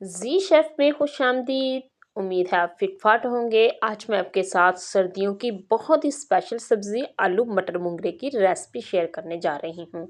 जी chef में खुशामदीद। उम्मीद है आप फिट-फाट होंगे। आज मैं आपके साथ सर्दियों की बहुत ही स्पेशल सब्ज़ी आलू मटर मूंगरे की रेसिपी शेयर करने जा रही हूँ।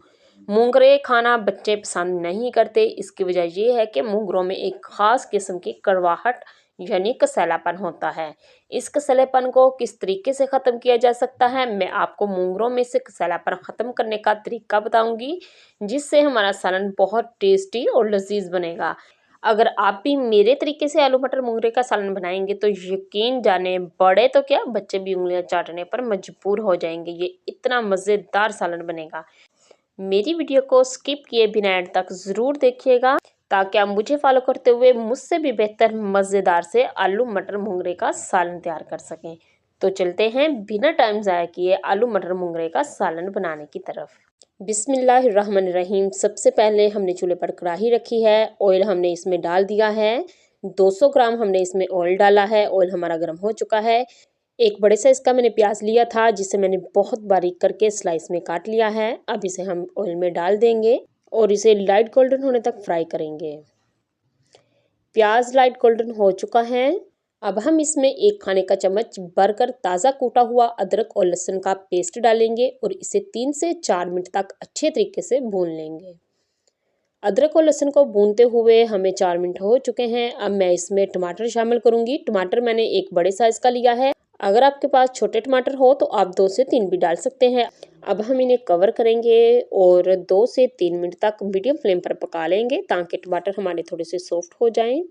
मूंगरे खाना बच्चे पसंद नहीं करते। इसकी वजह ये है कि मूंगरों में एक ख़ास किस्म की कड़वाहट यानी कसैलापन होता है। इस कसैलेपन को किस तरीके से ख़त्म किया जा सकता है, मैं आपको मूंगरों में से कसैलापन ख़त्म करने का तरीका बताऊँगी, जिससे हमारा सालन बहुत टेस्टी और लज़ीज़ बनेगा। अगर आप भी मेरे तरीके से आलू मटर मूंगरे का सालन बनाएंगे तो यकीन जाने बड़े तो क्या बच्चे भी उंगलियां चाटने पर मजबूर हो जाएंगे। ये इतना मज़ेदार सालन बनेगा। मेरी वीडियो को स्किप किए बिना एंड तक ज़रूर देखिएगा ताकि आप मुझे फॉलो करते हुए मुझसे भी बेहतर मज़ेदार से आलू मटर मूंगरे का सालन तैयार कर सकें। तो चलते हैं बिना टाइम ज़ाया किए आलू मटर मूंगरे का सालन बनाने की तरफ। बिस्मिल्लाहिर्रहमानिर्रहीम। सबसे पहले हमने चूल्हे पर कढ़ाई रखी है। ऑयल हमने इसमें डाल दिया है। 200 ग्राम हमने इसमें ऑयल डाला है। ऑयल हमारा गर्म हो चुका है। एक बड़े साइज़ का मैंने प्याज लिया था जिसे मैंने बहुत बारीक करके स्लाइस में काट लिया है। अब इसे हम ऑयल में डाल देंगे और इसे लाइट गोल्डन होने तक फ्राई करेंगे। प्याज लाइट गोल्डन हो चुका है। अब हम इसमें 1 खाने का चम्मच भरकर ताज़ा कूटा हुआ अदरक और लहसुन का पेस्ट डालेंगे और इसे 3 से 4 मिनट तक अच्छे तरीके से भून लेंगे। अदरक और लहसुन को भूनते हुए हमें 4 मिनट हो चुके हैं। अब मैं इसमें टमाटर शामिल करूंगी। टमाटर मैंने एक बड़े साइज़ का लिया है। अगर आपके पास छोटे टमाटर हो तो आप 2 से 3 भी डाल सकते हैं। अब हम इन्हें कवर करेंगे और 2 से 3 मिनट तक मीडियम फ्लेम पर पका लेंगे ताकि टमाटर हमारे थोड़े से सॉफ्ट हो जाएं।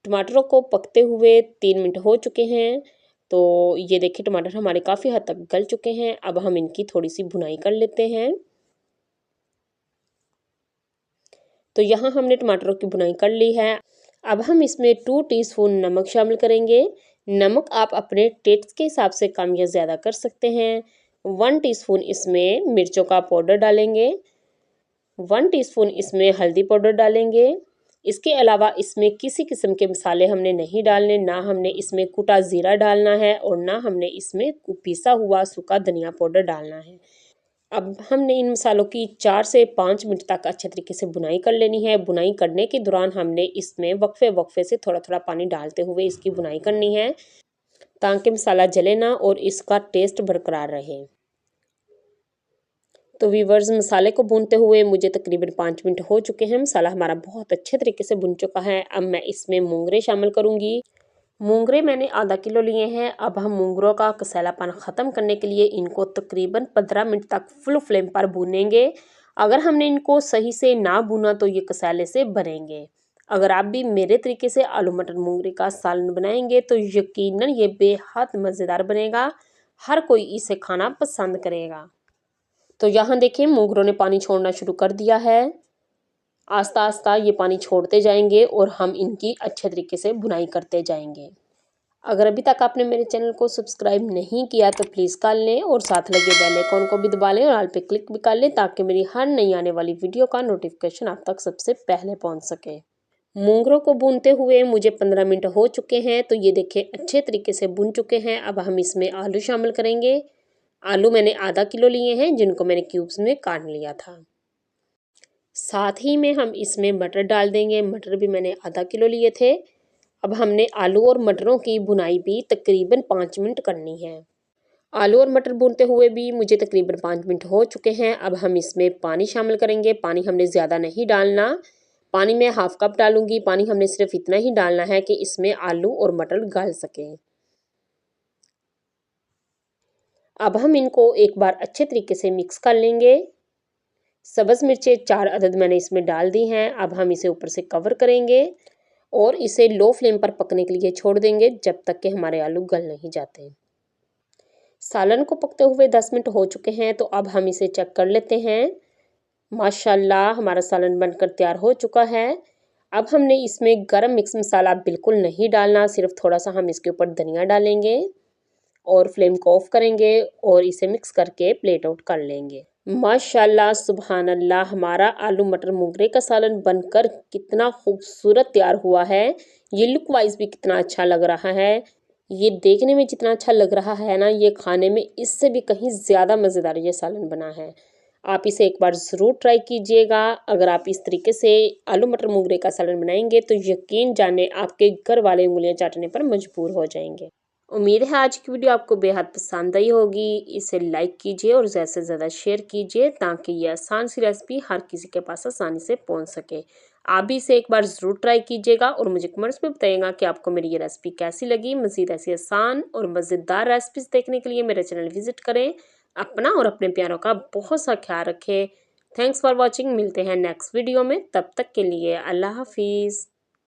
टमाटरों को पकते हुए 3 मिनट हो चुके हैं। तो ये देखिए टमाटर हमारे काफ़ी हद तक गल चुके हैं। अब हम इनकी थोड़ी सी भुनाई कर लेते हैं। तो यहाँ हमने टमाटरों की भुनाई कर ली है। अब हम इसमें 2 टीस्पून नमक शामिल करेंगे। नमक आप अपने टेस्ट के हिसाब से कम या ज़्यादा कर सकते हैं। 1 टीस्पून इसमें मिर्चों का पाउडर डालेंगे। 1 टीस्पून इसमें हल्दी पाउडर डालेंगे। इसके अलावा इसमें किसी किस्म के मसाले हमने नहीं डालने, ना हमने इसमें कुटा ज़ीरा डालना है और ना हमने इसमें पिसा हुआ सूखा धनिया पाउडर डालना है। अब हमने इन मसालों की 4 से 5 मिनट तक अच्छे तरीके से भुनाई कर लेनी है। भुनाई करने के दौरान हमने इसमें वक्फे से थोड़ा-थोड़ा पानी डालते हुए इसकी भुनाई करनी है ताकि मसाला जले ना और इसका टेस्ट बरकरार रहे। तो वीवर्स मसाले को भूनते हुए मुझे तकरीबन 5 मिनट हो चुके हैं। मसाला हमारा बहुत अच्छे तरीके से भुन चुका है। अब मैं इसमें मूंगरे शामिल करूंगी। मूंगरे मैंने आधा किलो लिए हैं। अब हम मूंगरों का कसैलापन ख़त्म करने के लिए इनको तकरीबन 15 मिनट तक फुल फ्लेम पर भूनेंगे। अगर हमने इनको सही से ना भुना तो ये कसैले से बनेंगे। अगर आप भी मेरे तरीके से आलू मटर मूंगरे का सालन बनाएंगे तो यकीनन ये बेहद मज़ेदार बनेगा। हर कोई इसे खाना पसंद करेगा। तो यहाँ देखिए मूंगरों ने पानी छोड़ना शुरू कर दिया है। आस्ता आस्ता ये पानी छोड़ते जाएंगे और हम इनकी अच्छे तरीके से भुनाई करते जाएंगे। अगर अभी तक आपने मेरे चैनल को सब्सक्राइब नहीं किया तो प्लीज़ कर लें और साथ लगे बेल आइकॉन को भी दबा लें और ऑल पे क्लिक भी कर लें ताकि मेरी हर नई आने वाली वीडियो का नोटिफिकेशन आप तक सबसे पहले पहुंच सके। मूंगरों को भूनते हुए मुझे 15 मिनट हो चुके हैं। तो ये देखिए अच्छे तरीके से भुन चुके हैं। अब हम इसमें आलू शामिल करेंगे। आलू मैंने आधा किलो लिए हैं जिनको मैंने क्यूब्स में काट लिया था। साथ ही में हम इसमें मटर डाल देंगे। मटर भी मैंने आधा किलो लिए थे। अब हमने आलू और मटरों की भुनाई भी तकरीबन 5 मिनट करनी है। आलू और मटर भूनते हुए भी मुझे तकरीबन 5 मिनट हो चुके हैं। अब हम इसमें पानी शामिल करेंगे। पानी हमने ज़्यादा नहीं डालना। पानी मैं हाफ कप डालूंगी। पानी हमने सिर्फ इतना ही डालना है कि इसमें आलू और मटर गल सकें। अब हम इनको एक बार अच्छे तरीके से मिक्स कर लेंगे। सब्ज़ मिर्चें 4 अदद मैंने इसमें डाल दी हैं। अब हम इसे ऊपर से कवर करेंगे और इसे लो फ्लेम पर पकने के लिए छोड़ देंगे जब तक कि हमारे आलू गल नहीं जाते। सालन को पकते हुए 10 मिनट हो चुके हैं। तो अब हम इसे चेक कर लेते हैं। माशाल्लाह हमारा सालन बनकर तैयार हो चुका है। अब हमने इसमें गरम मिक्स मसाला बिल्कुल नहीं डालना, सिर्फ थोड़ा सा हम इसके ऊपर धनिया डालेंगे और फ्लेम को ऑफ करेंगे और इसे मिक्स करके प्लेट आउट कर लेंगे। माशाल्लाह सुभान अल्लाह हमारा आलू मटर मूंगरे का सालन बनकर कितना खूबसूरत तैयार हुआ है। ये लुक वाइज भी कितना अच्छा लग रहा है। ये देखने में जितना अच्छा लग रहा है ना, ये खाने में इससे भी कहीं ज़्यादा मज़ेदार ये सालन बना है। आप इसे एक बार ज़रूर ट्राई कीजिएगा। अगर आप इस तरीके से आलू मटर मोगरे का सालन बनाएंगे तो यकीन जाने आपके घर वाले उंगलियां चाटने पर मजबूर हो जाएंगे। उम्मीद है आज की वीडियो आपको बेहद पसंद आई होगी। इसे लाइक कीजिए और ज़्यादा से ज़्यादा शेयर कीजिए ताकि ये आसान सी रेसिपी हर किसी के पास आसानी से पहुंच सके। आप भी इसे एक बार ज़रूर ट्राई कीजिएगा और मुझे कमेंट्स में बताइएगा कि आपको मेरी ये रेसिपी कैसी लगी। मज़ीद ऐसी आसान और मज़ेदार रेसिपीज़ देखने के लिए मेरा चैनल विजिट करें। अपना और अपने प्यारों का बहुत सा ख्याल रखें। Thanks for watching. मिलते हैं नेक्स्ट वीडियो में, तब तक के लिए अल्लाह हाफिज़।